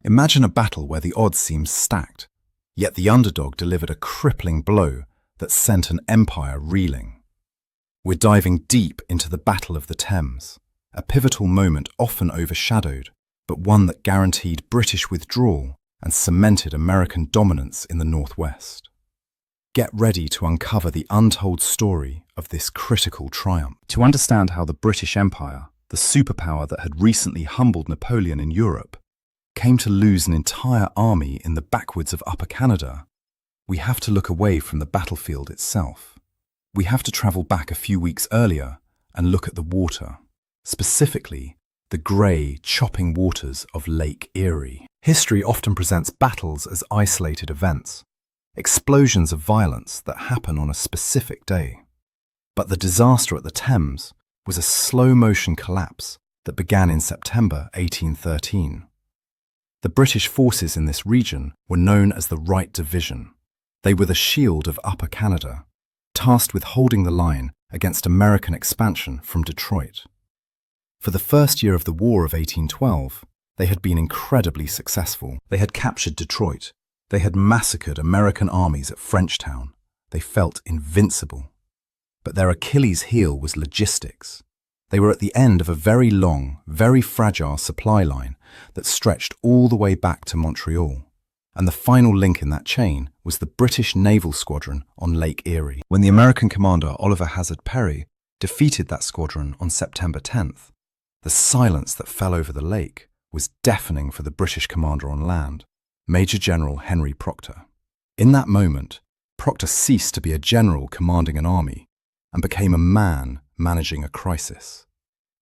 Imagine a battle where the odds seemed stacked, yet the underdog delivered a crippling blow that sent an empire reeling. We're diving deep into the Battle of the Thames, a pivotal moment often overshadowed, but one that guaranteed British withdrawal and cemented American dominance in the Northwest. Get ready to uncover the untold story of this critical triumph. To understand how the British Empire, the superpower that had recently humbled Napoleon in Europe, came to lose an entire army in the backwoods of Upper Canada, we have to look away from the battlefield itself. We have to travel back a few weeks earlier and look at the water, specifically the grey, chopping waters of Lake Erie. History often presents battles as isolated events, explosions of violence that happen on a specific day. But the disaster at the Thames was a slow-motion collapse that began in September 1813. The British forces in this region were known as the Right Division. They were the shield of Upper Canada, tasked with holding the line against American expansion from Detroit. For the first year of the War of 1812, they had been incredibly successful. They had captured Detroit. They had massacred American armies at Frenchtown. They felt invincible. But their Achilles heel was logistics. They were at the end of a very long, very fragile supply line that stretched all the way back to Montreal. And the final link in that chain was the British naval squadron on Lake Erie. When the American commander Oliver Hazard Perry defeated that squadron on September 10th, the silence that fell over the lake was deafening for the British commander on land, Major General Henry Proctor. In that moment, Proctor ceased to be a general commanding an army and became a man managing a crisis.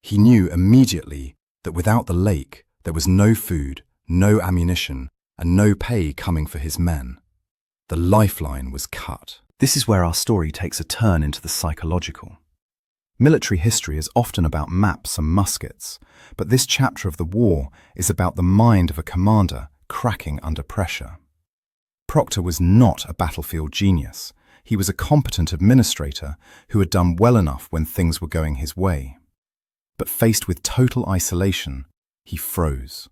He knew immediately that without the lake, there was no food, no ammunition, and no pay coming for his men. The lifeline was cut. This is where our story takes a turn into the psychological. Military history is often about maps and muskets, but this chapter of the war is about the mind of a commander cracking under pressure. Proctor was not a battlefield genius. He was a competent administrator who had done well enough when things were going his way. But faced with total isolation, he froze.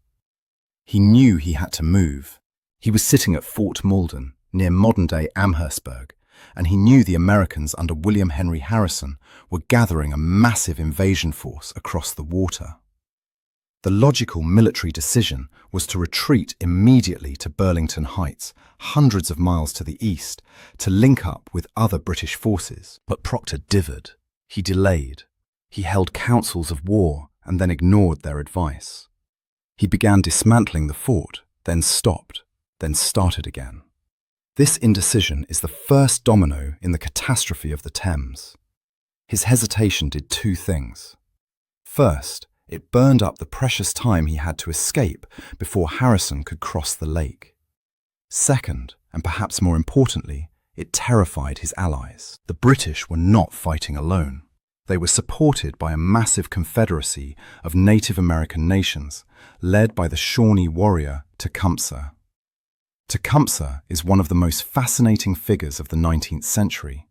He knew he had to move. He was sitting at Fort Malden, near modern-day Amherstburg, and he knew the Americans under William Henry Harrison were gathering a massive invasion force across the water. The logical military decision was to retreat immediately to Burlington Heights, hundreds of miles to the east, to link up with other British forces. But Proctor dithered. He delayed. He held councils of war and then ignored their advice. He began dismantling the fort, then stopped, then started again. This indecision is the first domino in the catastrophe of the Thames. His hesitation did two things. First, it burned up the precious time he had to escape before Harrison could cross the lake. Second, and perhaps more importantly, it terrified his allies. The British were not fighting alone. They were supported by a massive confederacy of Native American nations, led by the Shawnee warrior Tecumseh. Tecumseh is one of the most fascinating figures of the 19th century,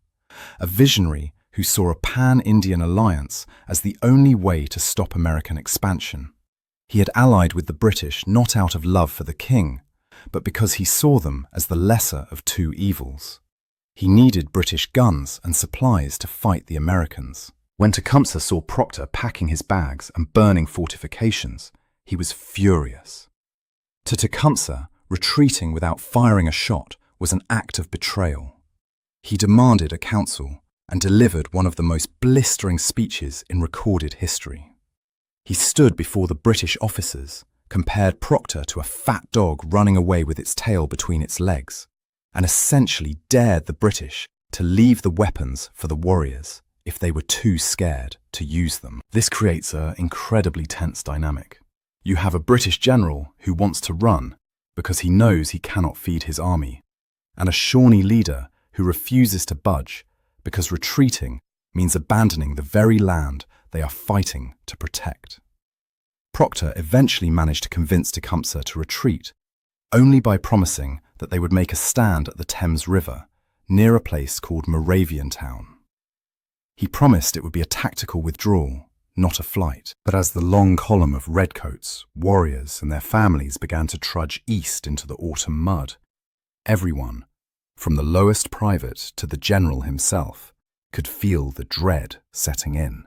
a visionary who saw a pan-Indian alliance as the only way to stop American expansion. He had allied with the British not out of love for the king, but because he saw them as the lesser of two evils. He needed British guns and supplies to fight the Americans. When Tecumseh saw Proctor packing his bags and burning fortifications, he was furious. To Tecumseh, retreating without firing a shot was an act of betrayal. He demanded a council and delivered one of the most blistering speeches in recorded history. He stood before the British officers, compared Proctor to a fat dog running away with its tail between its legs, and essentially dared the British to leave the weapons for the warriors if they were too scared to use them. This creates an incredibly tense dynamic. You have a British general who wants to run because he knows he cannot feed his army, and a Shawnee leader who refuses to budge because retreating means abandoning the very land they are fighting to protect. Proctor eventually managed to convince Tecumseh to retreat, only by promising that they would make a stand at the Thames River, near a place called Moraviantown. He promised it would be a tactical withdrawal, not a flight. But as the long column of redcoats, warriors, and their families began to trudge east into the autumn mud, everyone, from the lowest private to the general himself, could feel the dread setting in.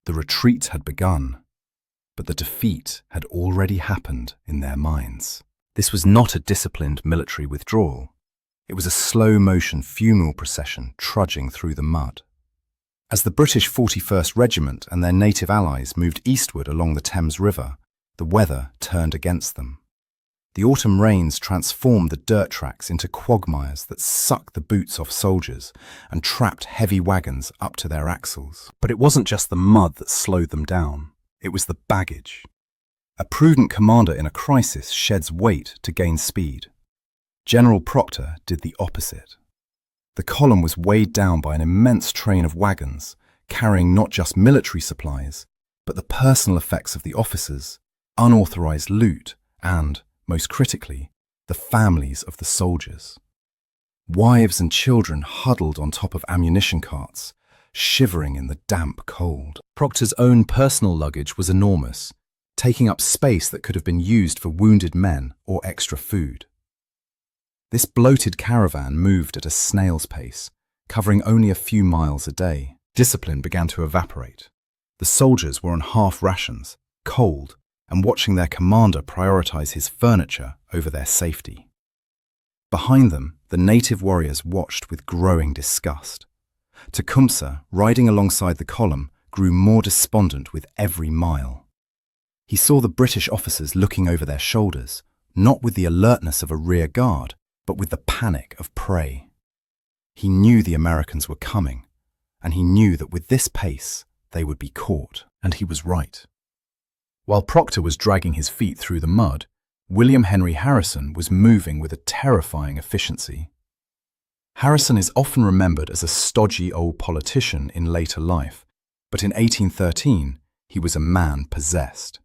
The retreat had begun, but the defeat had already happened in their minds. This was not a disciplined military withdrawal. It was a slow-motion funeral procession trudging through the mud. As the British 41st Regiment and their native allies moved eastward along the Thames River, the weather turned against them. The autumn rains transformed the dirt tracks into quagmires that sucked the boots off soldiers and trapped heavy wagons up to their axles. But it wasn't just the mud that slowed them down. It was the baggage. A prudent commander in a crisis sheds weight to gain speed. General Proctor did the opposite. The column was weighed down by an immense train of wagons, carrying not just military supplies, but the personal effects of the officers, unauthorized loot, and, most critically, the families of the soldiers. Wives and children huddled on top of ammunition carts, shivering in the damp cold. Proctor's own personal luggage was enormous, taking up space that could have been used for wounded men or extra food. This bloated caravan moved at a snail's pace, covering only a few miles a day. Discipline began to evaporate. The soldiers were on half rations, cold, and watching their commander prioritize his furniture over their safety. Behind them, the native warriors watched with growing disgust. Tecumseh, riding alongside the column, grew more despondent with every mile. He saw the British officers looking over their shoulders, not with the alertness of a rear guard, but with the panic of prey. He knew the Americans were coming, and he knew that with this pace, they would be caught, and he was right. While Proctor was dragging his feet through the mud, William Henry Harrison was moving with a terrifying efficiency. Harrison is often remembered as a stodgy old politician in later life, but in 1813, he was a man possessed.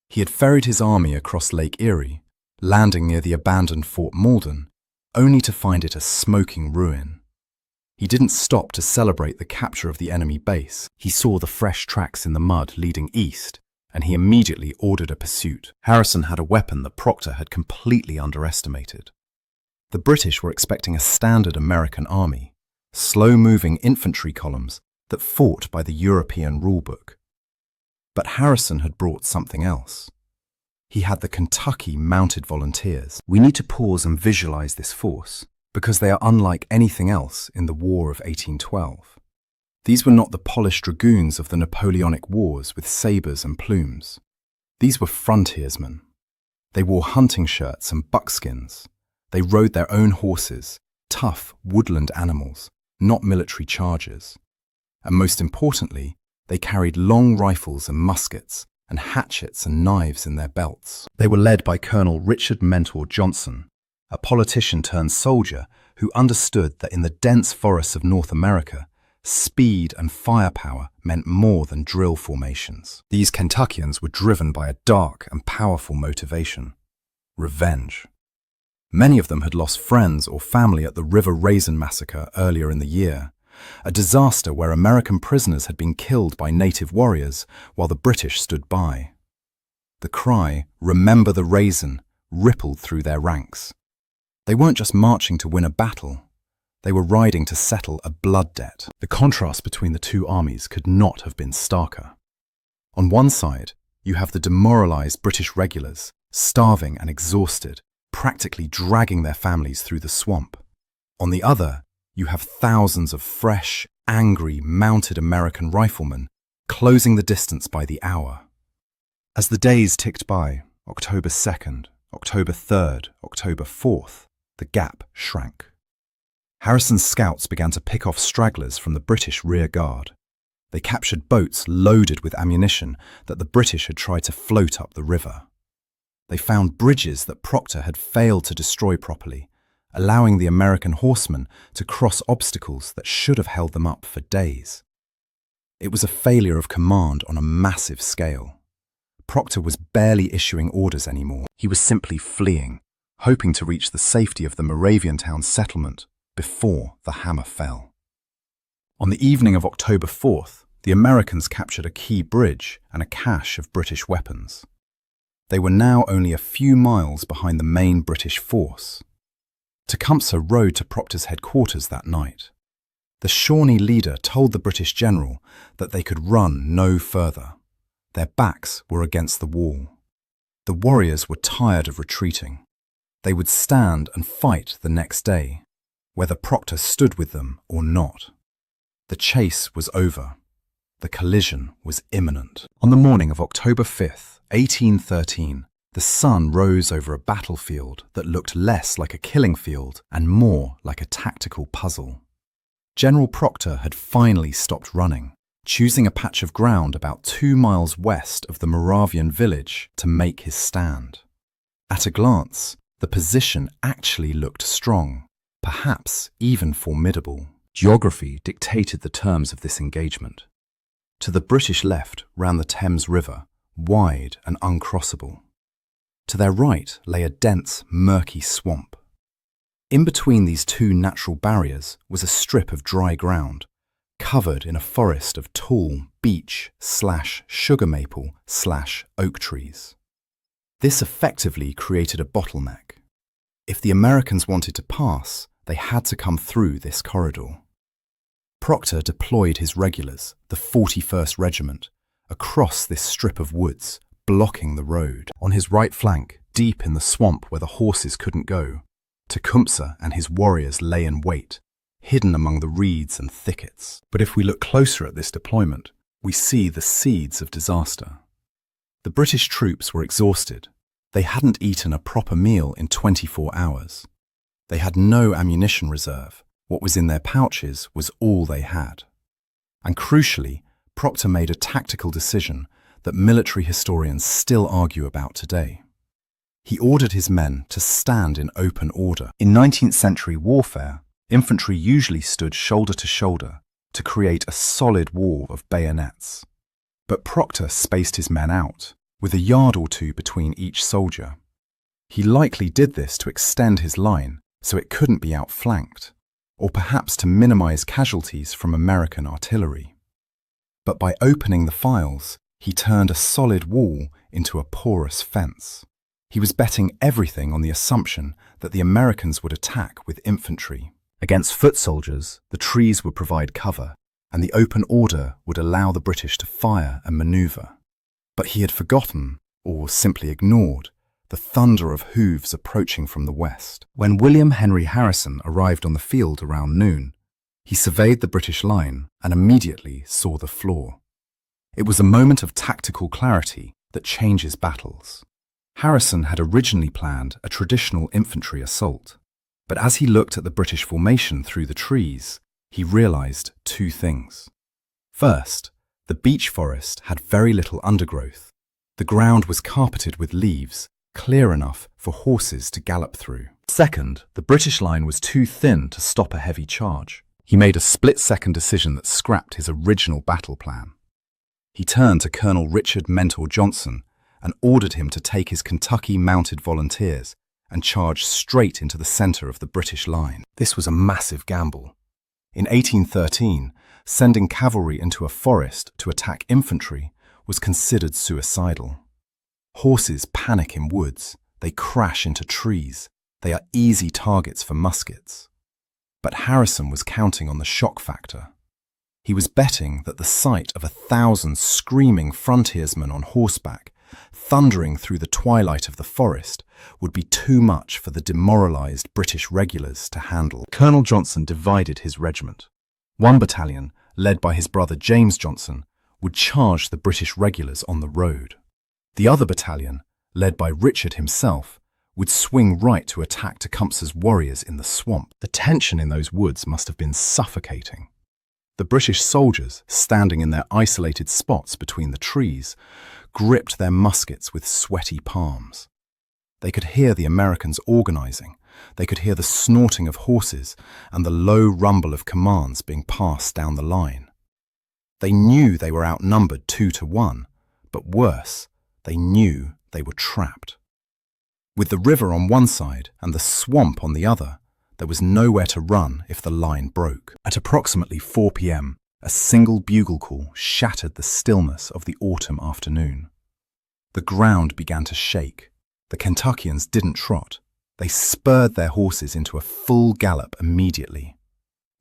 He had ferried his army across Lake Erie, landing near the abandoned Fort Malden, only to find it a smoking ruin. He didn't stop to celebrate the capture of the enemy base. He saw the fresh tracks in the mud leading east, and he immediately ordered a pursuit. Harrison had a weapon that Proctor had completely underestimated. The British were expecting a standard American army, slow-moving infantry columns that fought by the European rulebook. But Harrison had brought something else. He had the Kentucky Mounted Volunteers. We need to pause and visualize this force, because they are unlike anything else in the War of 1812. These were not the polished dragoons of the Napoleonic Wars with sabres and plumes. These were frontiersmen. They wore hunting shirts and buckskins. They rode their own horses, tough woodland animals, not military chargers. And most importantly, they carried long rifles and muskets, and hatchets and knives in their belts. They were led by Colonel Richard Mentor Johnson, a politician turned soldier who understood that in the dense forests of North America, speed and firepower meant more than drill formations. These Kentuckians were driven by a dark and powerful motivation: revenge. Many of them had lost friends or family at the River Raisin massacre earlier in the year, a disaster where American prisoners had been killed by native warriors while the British stood by. The cry, "Remember the Raisin," rippled through their ranks. They weren't just marching to win a battle. They were riding to settle a blood debt. The contrast between the two armies could not have been starker. On one side, you have the demoralized British regulars, starving and exhausted, practically dragging their families through the swamp. On the other, you have thousands of fresh, angry, mounted American riflemen closing the distance by the hour. As the days ticked by, October 2nd, October 3rd, October 4th, the gap shrank. Harrison's scouts began to pick off stragglers from the British rear guard. They captured boats loaded with ammunition that the British had tried to float up the river. They found bridges that Proctor had failed to destroy properly, allowing the American horsemen to cross obstacles that should have held them up for days. It was a failure of command on a massive scale. Proctor was barely issuing orders anymore. He was simply fleeing, hoping to reach the safety of the Moravian town settlement before the hammer fell. On the evening of October 4th, The Americans captured a key bridge and a cache of British weapons. They were now only a few miles behind the main British force. Tecumseh rode to Proctor's headquarters that night. The Shawnee leader told the British general that they could run no further. Their backs were against the wall. The warriors were tired of retreating. They would stand and fight the next day, whether Proctor stood with them or not. The chase was over. The collision was imminent. On the morning of October 5th, 1813, the sun rose over a battlefield that looked less like a killing field and more like a tactical puzzle. General Proctor had finally stopped running, choosing a patch of ground about 2 miles west of the Moravian village to make his stand. At a glance, the position actually looked strong, perhaps even formidable. Geography dictated the terms of this engagement. To the British left ran the Thames River, wide and uncrossable. To their right lay a dense, murky swamp. In between these two natural barriers was a strip of dry ground, covered in a forest of tall beech/sugar maple/oak trees. This effectively created a bottleneck. If the Americans wanted to pass, they had to come through this corridor. Proctor deployed his regulars, the 41st Regiment, across this strip of woods, blocking the road. On his right flank, deep in the swamp where the horses couldn't go, Tecumseh and his warriors lay in wait, hidden among the reeds and thickets. But if we look closer at this deployment, we see the seeds of disaster. The British troops were exhausted. They hadn't eaten a proper meal in 24 hours. They had no ammunition reserve. What was in their pouches was all they had. And crucially, Proctor made a tactical decision that military historians still argue about today. He ordered his men to stand in open order. In 19th century warfare, infantry usually stood shoulder to shoulder to create a solid wall of bayonets. But Proctor spaced his men out, with a yard or two between each soldier. He likely did this to extend his line so it couldn't be outflanked, or perhaps to minimize casualties from American artillery. But by opening the files, he turned a solid wall into a porous fence. He was betting everything on the assumption that the Americans would attack with infantry. Against foot soldiers, the trees would provide cover, and the open order would allow the British to fire and maneuver. But he had forgotten, or simply ignored, the thunder of hooves approaching from the west. When William Henry Harrison arrived on the field around noon, he surveyed the British line and immediately saw the flaw. It was a moment of tactical clarity that changes battles. Harrison had originally planned a traditional infantry assault, but as he looked at the British formation through the trees, he realized two things. First, the beech forest had very little undergrowth. The ground was carpeted with leaves, clear enough for horses to gallop through. Second, the British line was too thin to stop a heavy charge. He made a split-second decision that scrapped his original battle plan. He turned to Colonel Richard Mentor Johnson and ordered him to take his Kentucky Mounted Volunteers and charge straight into the center of the British line. This was a massive gamble. In 1813, sending cavalry into a forest to attack infantry was considered suicidal. Horses panic in woods, they crash into trees, they are easy targets for muskets. But Harrison was counting on the shock factor. He was betting that the sight of 1,000 screaming frontiersmen on horseback, thundering through the twilight of the forest, would be too much for the demoralized British regulars to handle. Colonel Johnson divided his regiment. One battalion, led by his brother James Johnson, would charge the British regulars on the road. The other battalion, led by Richard himself, would swing right to attack Tecumseh's warriors in the swamp. The tension in those woods must have been suffocating. The British soldiers, standing in their isolated spots between the trees, gripped their muskets with sweaty palms. They could hear the Americans organizing. They could hear the snorting of horses and the low rumble of commands being passed down the line. They knew they were outnumbered 2-1, but worse, they knew they were trapped. With the river on one side and the swamp on the other, there was nowhere to run if the line broke. At approximately 4 p.m., A single bugle call shattered the stillness of the autumn afternoon. The ground began to shake. The Kentuckians didn't trot. They spurred their horses into a full gallop immediately.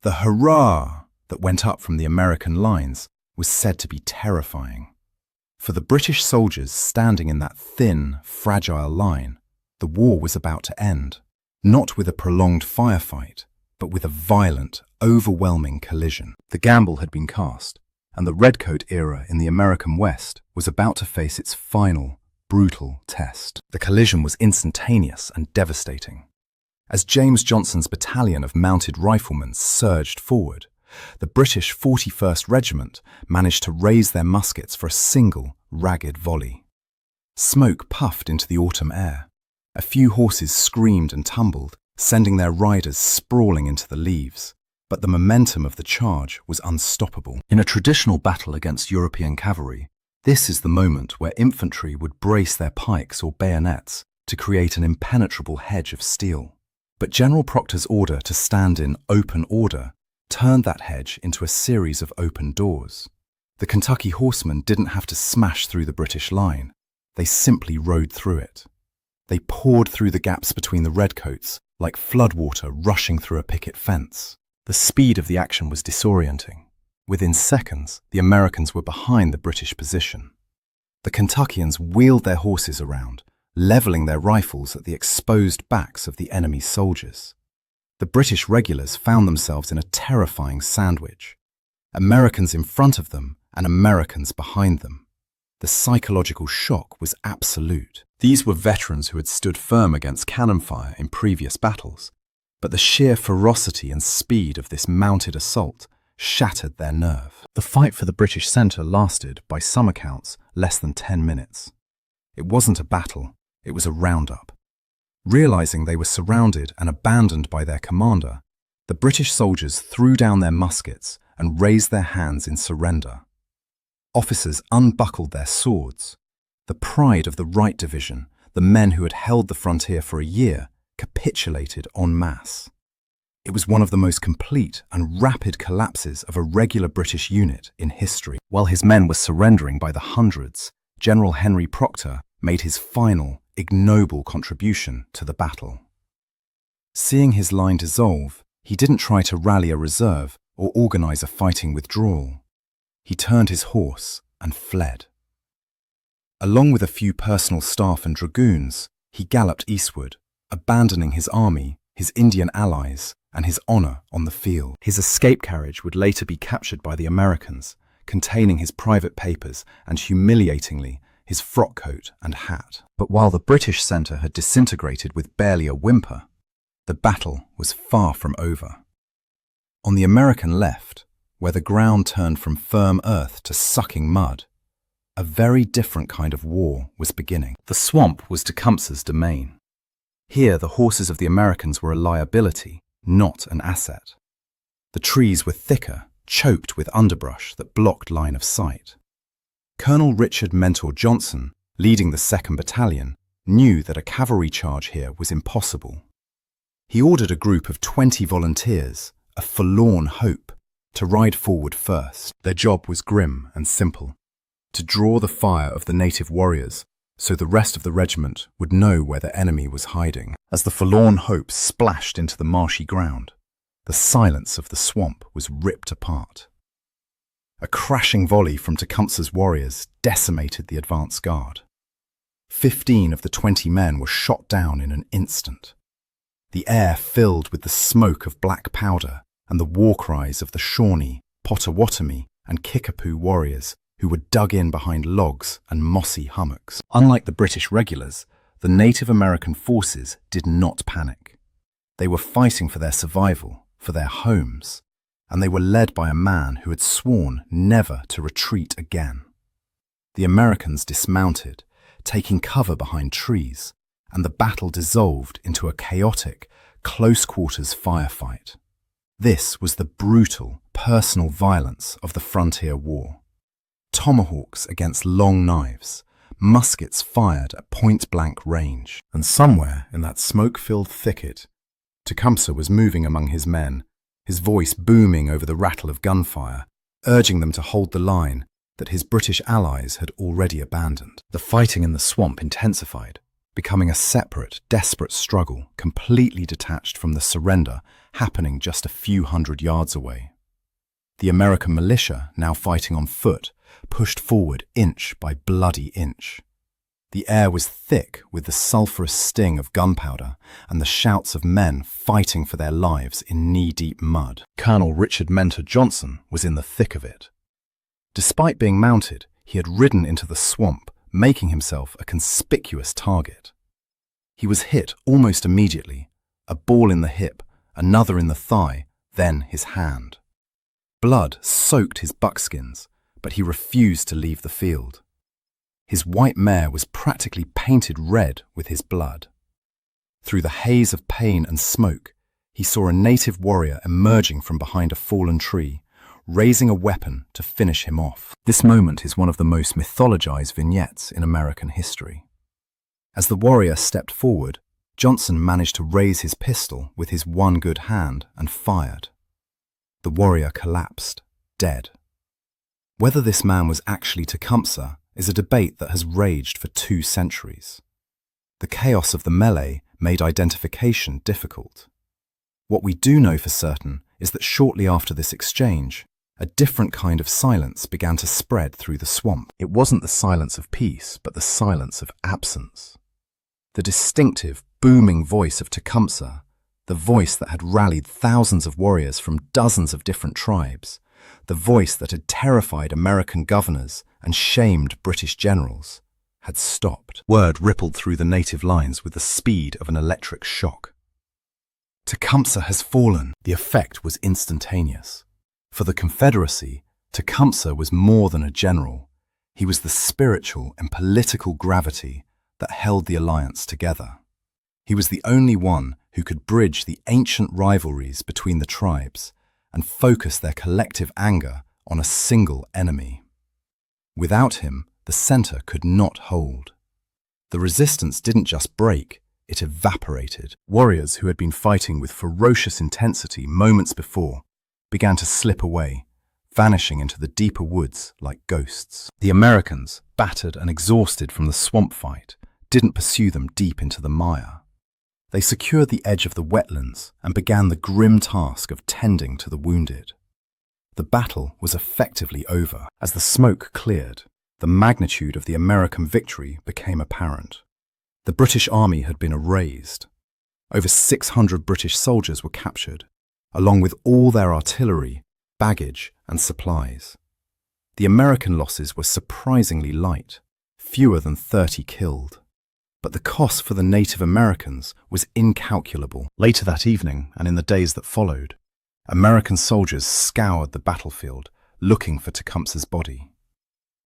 The hurrah that went up from the American lines was said to be terrifying. For the British soldiers standing in that thin, fragile line, the war was about to end, not with a prolonged firefight, but with a violent, overwhelming collision. The gamble had been cast, and the redcoat era in the American West was about to face its final, brutal test. The collision was instantaneous and devastating. As James Johnson's battalion of mounted riflemen surged forward, the British 41st Regiment managed to raise their muskets for a single, ragged volley. Smoke puffed into the autumn air. A few horses screamed and tumbled, sending their riders sprawling into the leaves. But the momentum of the charge was unstoppable. In a traditional battle against European cavalry, this is the moment where infantry would brace their pikes or bayonets to create an impenetrable hedge of steel. But General Proctor's order to stand in open order turned that hedge into a series of open doors. The Kentucky horsemen didn't have to smash through the British line. They simply rode through it. They poured through the gaps between the redcoats like floodwater rushing through a picket fence. The speed of the action was disorienting. Within seconds, the Americans were behind the British position. The Kentuckians wheeled their horses around, leveling their rifles at the exposed backs of the enemy's soldiers. The British regulars found themselves in a terrifying sandwich. Americans in front of them and Americans behind them. The psychological shock was absolute. These were veterans who had stood firm against cannon fire in previous battles, but the sheer ferocity and speed of this mounted assault shattered their nerve. The fight for the British centre lasted, by some accounts, less than 10 minutes. It wasn't a battle, it was a roundup. Realising they were surrounded and abandoned by their commander, the British soldiers threw down their muskets and raised their hands in surrender. Officers unbuckled their swords. The pride of the Right Division, the men who had held the frontier for a year, capitulated en masse. It was one of the most complete and rapid collapses of a regular British unit in history. While his men were surrendering by the hundreds, General Henry Proctor made his final, ignoble contribution to the battle. Seeing his line dissolve, he didn't try to rally a reserve or organize a fighting withdrawal. He turned his horse and fled. Along with a few personal staff and dragoons, he galloped eastward, abandoning his army, his Indian allies, and his honor on the field. His escape carriage would later be captured by the Americans, containing his private papers and, humiliatingly, his frock coat and hat. But while the British centre had disintegrated with barely a whimper, the battle was far from over. On the American left, where the ground turned from firm earth to sucking mud, a very different kind of war was beginning. The swamp was Tecumseh's domain. Here, the horses of the Americans were a liability, not an asset. The trees were thicker, choked with underbrush that blocked line of sight. Colonel Richard Mentor Johnson, leading the 2nd Battalion, knew that a cavalry charge here was impossible. He ordered a group of 20 volunteers, a forlorn hope, to ride forward first. Their job was grim and simple: to draw the fire of the native warriors so the rest of the regiment would know where the enemy was hiding. As the forlorn hope splashed into the marshy ground, the silence of the swamp was ripped apart. A crashing volley from Tecumseh's warriors decimated the advance guard. 15 of the 20 men were shot down in an instant. The air filled with the smoke of black powder and the war cries of the Shawnee, Potawatomi, and Kickapoo warriors who were dug in behind logs and mossy hummocks. Unlike the British regulars, the Native American forces did not panic. They were fighting for their survival, for their homes, and they were led by a man who had sworn never to retreat again. The Americans dismounted, taking cover behind trees, and the battle dissolved into a chaotic, close-quarters firefight. This was the brutal, personal violence of the frontier war. Tomahawks against long knives, muskets fired at point-blank range. And somewhere in that smoke-filled thicket, Tecumseh was moving among his men, his voice booming over the rattle of gunfire, urging them to hold the line that his British allies had already abandoned. The fighting in the swamp intensified, becoming a separate, desperate struggle completely detached from the surrender happening just a few hundred yards away. The American militia, now fighting on foot, pushed forward inch by bloody inch. The air was thick with the sulphurous sting of gunpowder and the shouts of men fighting for their lives in knee-deep mud. Colonel Richard Mentor Johnson was in the thick of it. Despite being mounted, he had ridden into the swamp, making himself a conspicuous target. He was hit almost immediately, a ball in the hip, another in the thigh, then his hand. Blood soaked his buckskins, but he refused to leave the field. His white mare was practically painted red with his blood. Through the haze of pain and smoke, he saw a native warrior emerging from behind a fallen tree, raising a weapon to finish him off. This moment is one of the most mythologized vignettes in American history. As the warrior stepped forward, Johnson managed to raise his pistol with his one good hand and fired. The warrior collapsed, dead. Whether this man was actually Tecumseh is a debate that has raged for 2 centuries. The chaos of the melee made identification difficult. What we do know for certain is that shortly after this exchange, a different kind of silence began to spread through the swamp. It wasn't the silence of peace, but the silence of absence. The distinctive, booming voice of Tecumseh, the voice that had rallied thousands of warriors from dozens of different tribes, the voice that had terrified American governors and shamed British generals, had stopped. Word rippled through the native lines with the speed of an electric shock. Tecumseh has fallen. The effect was instantaneous. For the Confederacy, Tecumseh was more than a general. He was the spiritual and political gravity that held the alliance together. He was the only one who could bridge the ancient rivalries between the tribes and focus their collective anger on a single enemy. Without him, the center could not hold. The resistance didn't just break, it evaporated. Warriors who had been fighting with ferocious intensity moments before began to slip away, vanishing into the deeper woods like ghosts. The Americans, battered and exhausted from the swamp fight, didn't pursue them deep into the mire. They secured the edge of the wetlands and began the grim task of tending to the wounded. The battle was effectively over. As the smoke cleared, the magnitude of the American victory became apparent. The British army had been erased. Over 600 British soldiers were captured, along with all their artillery, baggage, and supplies. The American losses were surprisingly light, fewer than 30 killed. But the cost for the Native Americans was incalculable. Later that evening, and in the days that followed, American soldiers scoured the battlefield, looking for Tecumseh's body.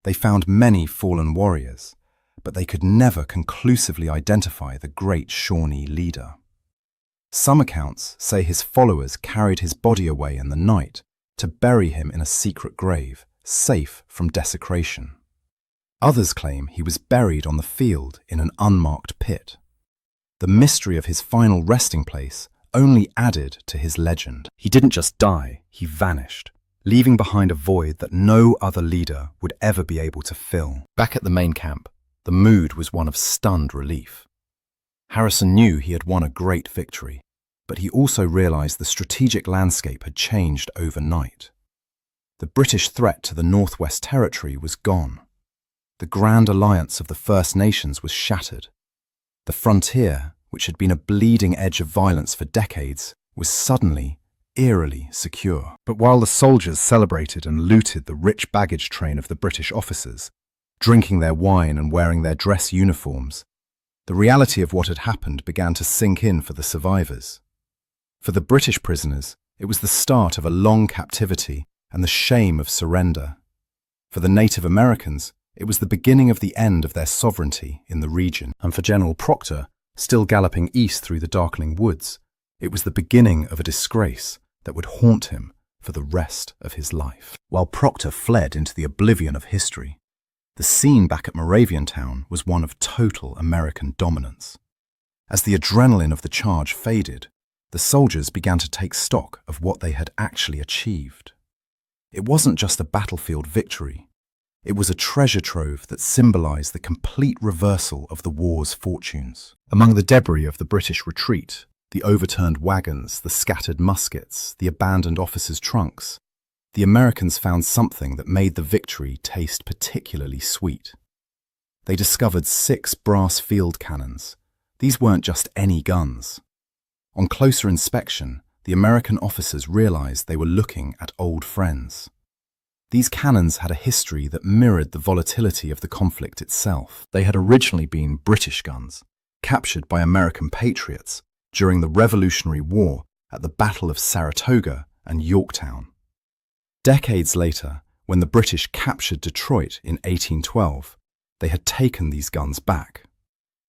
They found many fallen warriors, but they could never conclusively identify the great Shawnee leader. Some accounts say his followers carried his body away in the night to bury him in a secret grave, safe from desecration. Others claim he was buried on the field in an unmarked pit. The mystery of his final resting place only added to his legend. He didn't just die, he vanished, leaving behind a void that no other leader would ever be able to fill. Back at the main camp, the mood was one of stunned relief. Harrison knew he had won a great victory, but he also realized the strategic landscape had changed overnight. The British threat to the Northwest Territory was gone. The grand alliance of the First Nations was shattered. The frontier, which had been a bleeding edge of violence for decades, was suddenly, eerily secure. But while the soldiers celebrated and looted the rich baggage train of the British officers, drinking their wine and wearing their dress uniforms, the reality of what had happened began to sink in for the survivors. For the British prisoners, it was the start of a long captivity and the shame of surrender. For the Native Americans, it was the beginning of the end of their sovereignty in the region. And for General Proctor, still galloping east through the darkening woods, it was the beginning of a disgrace that would haunt him for the rest of his life. While Proctor fled into the oblivion of history, the scene back at Moraviantown was one of total American dominance. As the adrenaline of the charge faded, the soldiers began to take stock of what they had actually achieved. It wasn't just a battlefield victory. It was a treasure trove that symbolized the complete reversal of the war's fortunes. Among the debris of the British retreat, the overturned wagons, the scattered muskets, the abandoned officers' trunks, the Americans found something that made the victory taste particularly sweet. They discovered 6 brass field cannons. These weren't just any guns. On closer inspection, the American officers realized they were looking at old friends. These cannons had a history that mirrored the volatility of the conflict itself. They had originally been British guns, captured by American patriots during the Revolutionary War at the Battle of Saratoga and Yorktown. Decades later, when the British captured Detroit in 1812, they had taken these guns back.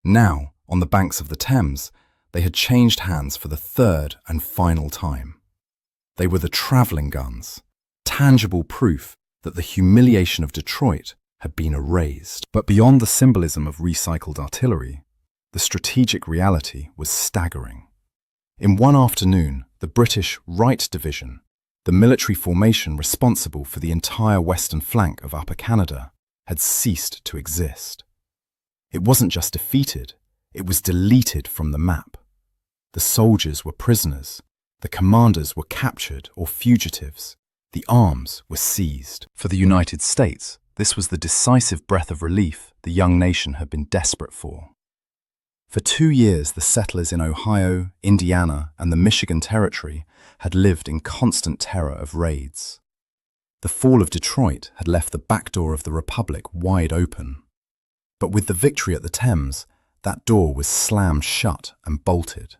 Now, on the banks of the Thames, they had changed hands for the third and final time. They were the travelling guns, tangible proof that the humiliation of Detroit had been erased. But beyond the symbolism of recycled artillery, the strategic reality was staggering. In one afternoon, the British Right Division, the military formation responsible for the entire western flank of Upper Canada, had ceased to exist. It wasn't just defeated, it was deleted from the map. The soldiers were prisoners, the commanders were captured or fugitives, the arms were seized. For the United States, this was the decisive breath of relief the young nation had been desperate for. For 2 years, the settlers in Ohio, Indiana, and the Michigan Territory had lived in constant terror of raids. The fall of Detroit had left the back door of the Republic wide open. But with the victory at the Thames, that door was slammed shut and bolted.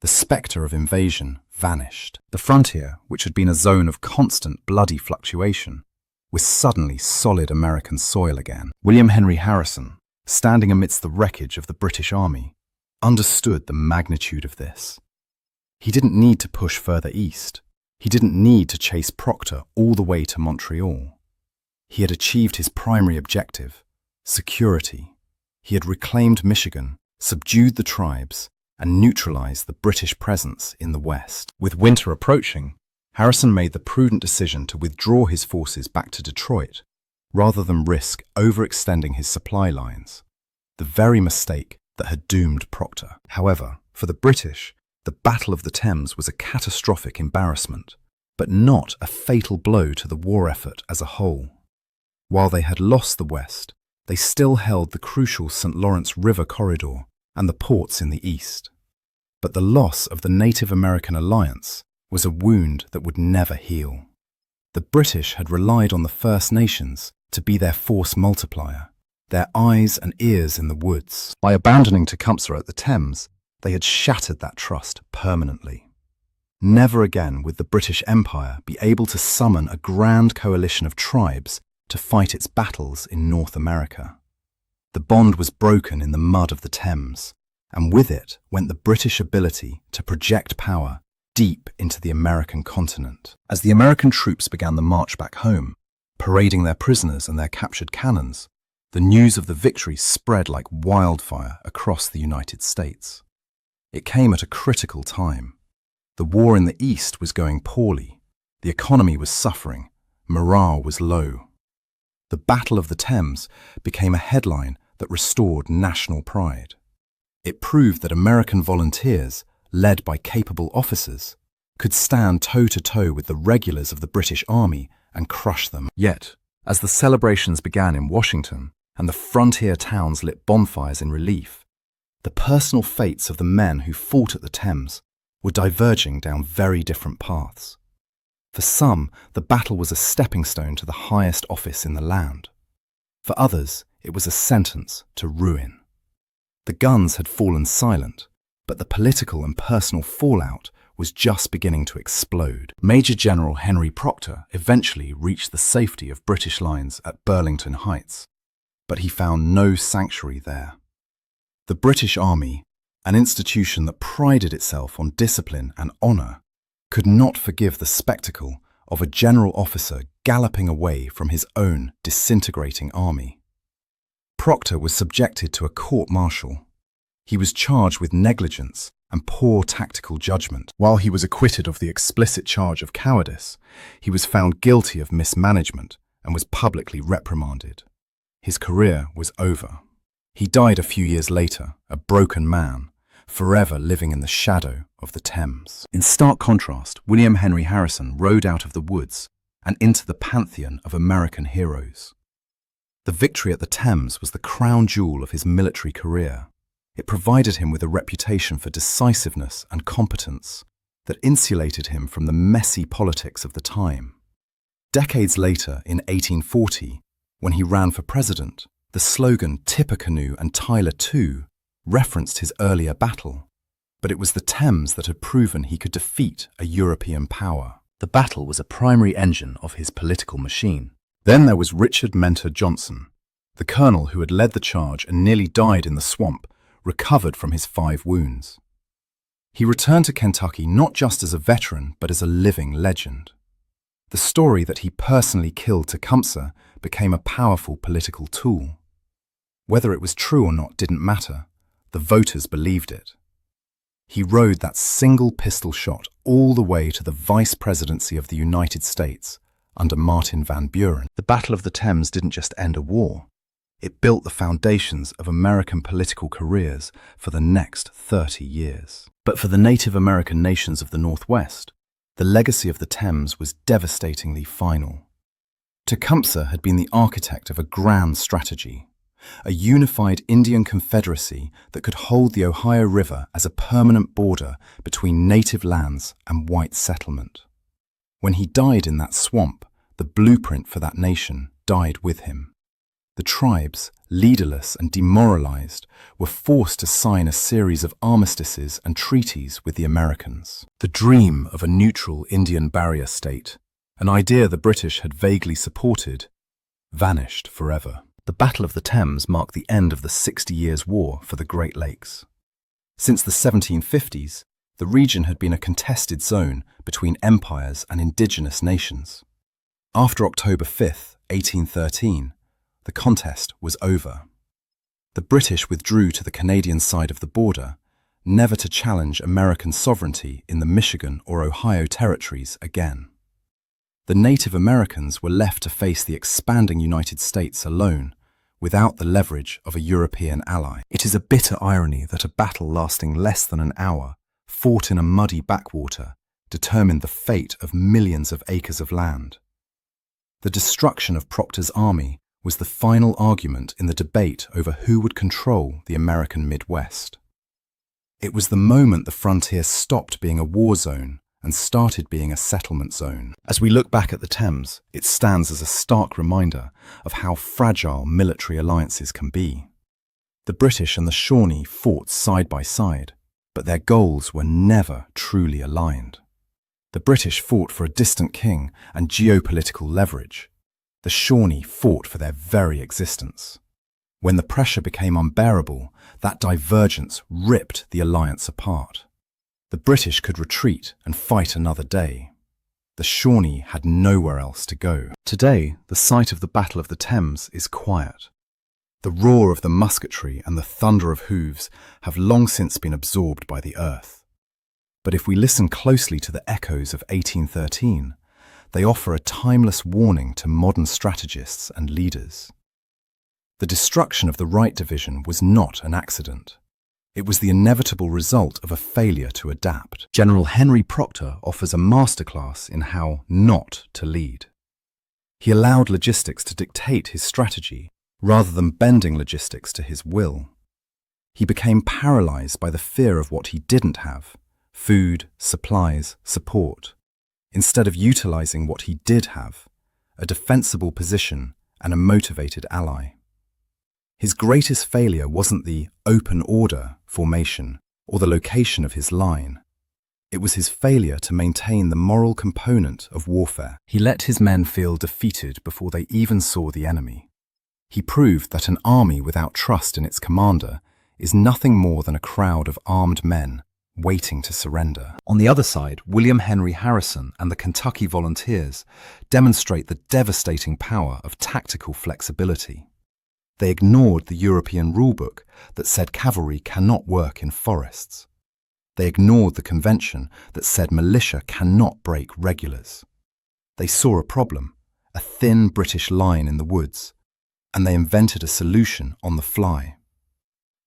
The spectre of invasion vanished. The frontier, which had been a zone of constant bloody fluctuation, was suddenly solid American soil again. William Henry Harrison, standing amidst the wreckage of the British Army, understood the magnitude of this. He didn't need to push further east. He didn't need to chase Proctor all the way to Montreal. He had achieved his primary objective, security. He had reclaimed Michigan, subdued the tribes, and neutralized the British presence in the West. With winter approaching, Harrison made the prudent decision to withdraw his forces back to Detroit, rather than risk overextending his supply lines, the very mistake that had doomed Proctor. However, for the British, the Battle of the Thames was a catastrophic embarrassment, but not a fatal blow to the war effort as a whole. While they had lost the West, they still held the crucial St. Lawrence River corridor and the ports in the east. But the loss of the Native American alliance was a wound that would never heal. The British had relied on the First Nations to be their force multiplier, their eyes and ears in the woods. By abandoning Tecumseh at the Thames, they had shattered that trust permanently. Never again would the British Empire be able to summon a grand coalition of tribes to fight its battles in North America. The bond was broken in the mud of the Thames, and with it went the British ability to project power deep into the American continent. As the American troops began the march back home, parading their prisoners and their captured cannons, the news of the victory spread like wildfire across the United States. It came at a critical time. The war in the East was going poorly, the economy was suffering, morale was low. The Battle of the Thames became a headline that restored national pride. It proved that American volunteers, led by capable officers, could stand toe-to-toe with the regulars of the British Army and crush them. Yet, as the celebrations began in Washington and the frontier towns lit bonfires in relief, the personal fates of the men who fought at the Thames were diverging down very different paths. For some, the battle was a stepping stone to the highest office in the land. For others, it was a sentence to ruin. The guns had fallen silent, but the political and personal fallout was just beginning to explode. Major General Henry Proctor eventually reached the safety of British lines at Burlington Heights, but he found no sanctuary there. The British Army, an institution that prided itself on discipline and honour, could not forgive the spectacle of a general officer galloping away from his own disintegrating army. Proctor was subjected to a court-martial. He was charged with negligence and poor tactical judgment. While he was acquitted of the explicit charge of cowardice, he was found guilty of mismanagement and was publicly reprimanded. His career was over. He died a few years later, a broken man, forever living in the shadow of the Thames. In stark contrast, William Henry Harrison rode out of the woods and into the pantheon of American heroes. The victory at the Thames was the crown jewel of his military career. It provided him with a reputation for decisiveness and competence that insulated him from the messy politics of the time. Decades later, in 1840, when he ran for president, the slogan "Tippecanoe and Tyler too" referenced his earlier battle, but it was the Thames that had proven he could defeat a European power. The battle was a primary engine of his political machine. Then there was Richard Mentor Johnson, the colonel who had led the charge and nearly died in the swamp, recovered from his 5 wounds. He returned to Kentucky not just as a veteran, but as a living legend. The story that he personally killed Tecumseh became a powerful political tool. Whether it was true or not didn't matter. The voters believed it. He rode that single pistol shot all the way to the vice presidency of the United States under Martin Van Buren. The Battle of the Thames didn't just end a war. It built the foundations of American political careers for the next 30 years. But for the Native American nations of the Northwest, the legacy of the Thames was devastatingly final. Tecumseh had been the architect of a grand strategy, a unified Indian confederacy that could hold the Ohio River as a permanent border between native lands and white settlement. When he died in that swamp, the blueprint for that nation died with him. The tribes, leaderless and demoralized, were forced to sign a series of armistices and treaties with the Americans. The dream of a neutral Indian barrier state, an idea the British had vaguely supported, vanished forever. The Battle of the Thames marked the end of the 60 Years' War for the Great Lakes. Since the 1750s, the region had been a contested zone between empires and indigenous nations. After October 5, 1813, the contest was over. The British withdrew to the Canadian side of the border, never to challenge American sovereignty in the Michigan or Ohio territories again. The Native Americans were left to face the expanding United States alone, without the leverage of a European ally. It is a bitter irony that a battle lasting less than an hour, fought in a muddy backwater, determined the fate of millions of acres of land. The destruction of Proctor's army was the final argument in the debate over who would control the American Midwest. It was the moment the frontier stopped being a war zone and started being a settlement zone. As we look back at the Thames, it stands as a stark reminder of how fragile military alliances can be. The British and the Shawnee fought side by side, but their goals were never truly aligned. The British fought for a distant king and geopolitical leverage. The Shawnee fought for their very existence. When the pressure became unbearable, that divergence ripped the alliance apart. The British could retreat and fight another day. The Shawnee had nowhere else to go. Today, the site of the Battle of the Thames is quiet. The roar of the musketry and the thunder of hooves have long since been absorbed by the earth. But if we listen closely to the echoes of 1813, they offer a timeless warning to modern strategists and leaders. The destruction of the Wright Division was not an accident. It was the inevitable result of a failure to adapt. General Henry Proctor offers a masterclass in how not to lead. He allowed logistics to dictate his strategy rather than bending logistics to his will. He became paralyzed by the fear of what he didn't have: food, supplies, support, instead of utilizing what he did have: a defensible position and a motivated ally. His greatest failure wasn't the open order formation or the location of his line. It was his failure to maintain the moral component of warfare. He let his men feel defeated before they even saw the enemy. He proved that an army without trust in its commander is nothing more than a crowd of armed men waiting to surrender. On the other side, William Henry Harrison and the Kentucky Volunteers demonstrate the devastating power of tactical flexibility. They ignored the European rulebook that said cavalry cannot work in forests. They ignored the convention that said militia cannot break regulars. They saw a problem, a thin British line in the woods, and they invented a solution on the fly.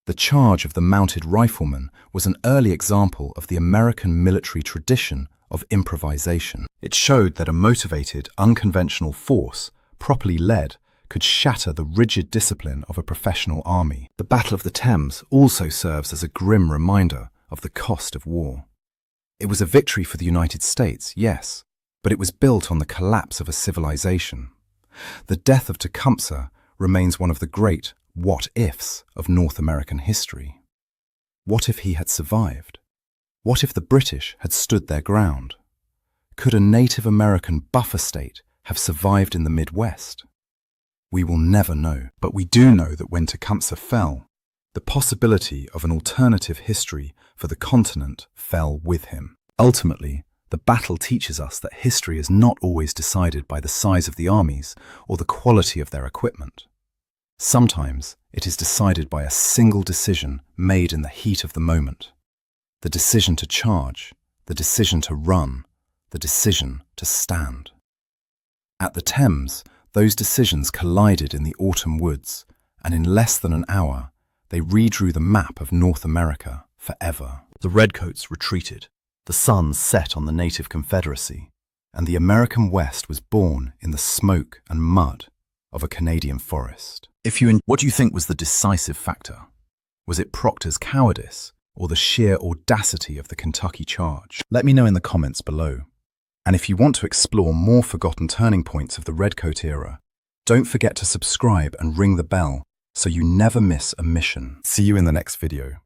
The charge of the mounted rifleman was an early example of the American military tradition of improvisation. It showed that a motivated, unconventional force, properly led, could shatter the rigid discipline of a professional army. The Battle of the Thames also serves as a grim reminder of the cost of war. It was a victory for the United States, yes, but it was built on the collapse of a civilization. The death of Tecumseh remains one of the great what-ifs of North American history. What if he had survived? What if the British had stood their ground? Could a Native American buffer state have survived in the Midwest? We will never know, but we do know that when Tecumseh fell, the possibility of an alternative history for the continent fell with him. Ultimately, the battle teaches us that history is not always decided by the size of the armies or the quality of their equipment. Sometimes it is decided by a single decision made in the heat of the moment. The decision to charge, the decision to run, the decision to stand. At the Thames, those decisions collided in the autumn woods, and in less than an hour, they redrew the map of North America forever. The Redcoats retreated, the sun set on the native Confederacy, and the American West was born in the smoke and mud of a Canadian forest. What do you think was the decisive factor? Was it Proctor's cowardice or the sheer audacity of the Kentucky charge? Let me know in the comments below. And if you want to explore more forgotten turning points of the Redcoat era, don't forget to subscribe and ring the bell so you never miss a mission. See you in the next video.